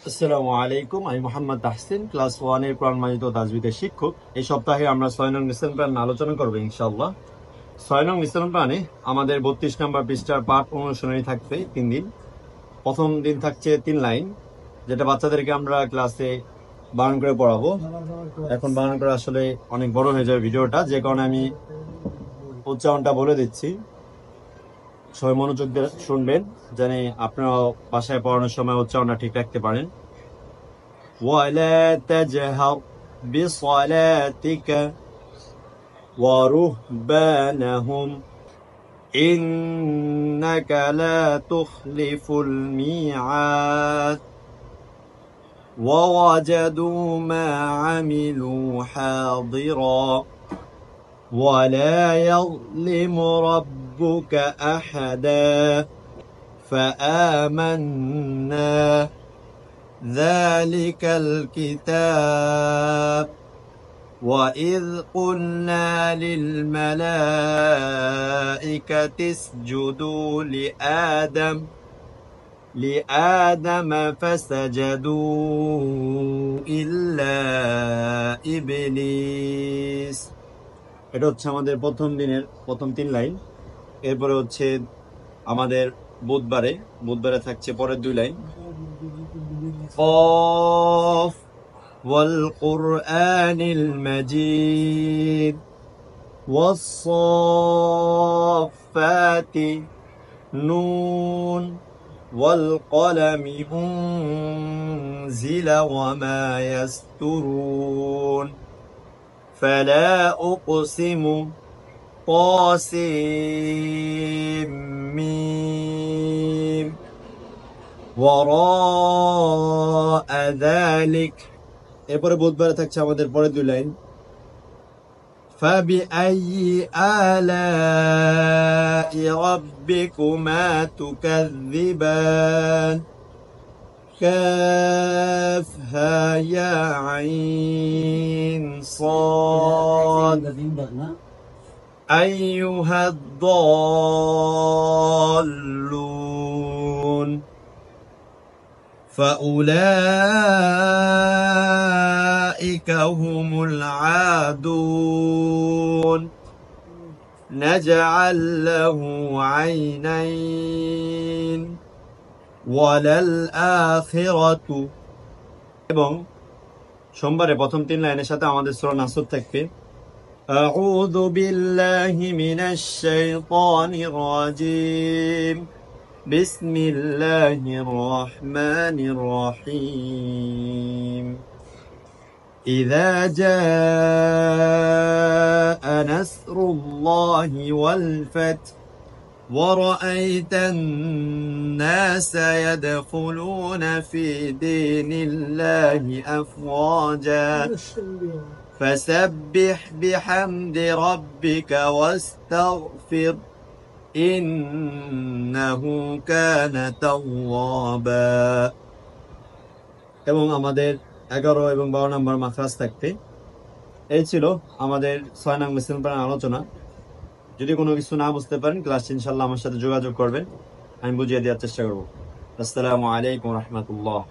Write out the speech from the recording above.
আসসালামু আলাইকুম, আমি মোহাম্মদ তাহসিন, ক্লাস 1 এর কোরআন মাজিদ ও তাজবিদের শিক্ষক। এই সপ্তাহে আমরা 6 নং মিশন প্ল্যান আলোচনা করবো ইনশাআল্লাহ। 6 নং মিশন প্ল্যানে আমাদের 32 নম্বর পৃষ্ঠার পাঠ অনুশীলনী থাকবে 3 দিন। প্রথম দিন থাকছে 3 লাইন, যেটা বাচ্চাদেরকে আমরা ক্লাসে বানান করে পড়াবো। এখন বানান করে আসলে অনেক বড় হয়ে যাবে ভিডিওটা, যে কারণে আমি উচ্চারণটা বলে দিচ্ছি। সবাই মনোযোগ দিয়ে শুনবেন, যেন আপনারা বাসায় পড়ানোর সময় উচ্চারণটা ঠিক রাখতে পারেন। ولا تجهر بصلاتك ورهبانهم إنك لا تخلف الميعاد ووجدوا ما عملوا حاضرا ولا يظلم ربك أحدا فآمنا ذلك الكتاب وإذ قلنا للملائكة اسجدوا لآدم فسجدوا إلا إبليس। এটা হচ্ছে আমাদের প্রথম দিনের প্রথম 3 লাইন। এরপরে হচ্ছে আমাদের বুধবারে থাকছে পরের 2 লাইন। قاف والقرآن المجيد والصافات نون والقلم أنزل وما يسترون فلا أقسم طاسم ميم وراء ذلك। এরপরে বুধবারে থাকছে আমাদের পরের 2 লাইন। فبأي آلاء ربكما تكذبان كافها يا عين صاد أيها الضالون فأولئك هم العادون نجعل له عينين وللآخرة। এবং সোমবারে প্রথম 3 লাইনের সাথে আমাদের সূরা নাসর থাকবে। أعوذ بالله من الشيطان الرجيم بسم الله الرحمن الرحيم إذا جاء نصر الله والفتح ورأيت الناس يدخلون في دين الله أفواجا فسبح بحمد ربك واستغفر ইন্নাহু কানা তাওয়াবা। এবং আমাদের 11 এবং 12 নম্বর মাখরাজ থাকবে। এই ছিল আমাদের 6 নং মিশন প্ল্যান আলোচনা। যদি কোনো কিছু না বুঝতে পারেন, ক্লাস ইনশাআল্লাহ আমার সাথে যোগাযোগ করবেন, আমি বুঝিয়ে দেওয়ার চেষ্টা করব। আসসালামু আলাইকুম ওয়া রাহমাতুল্লাহ।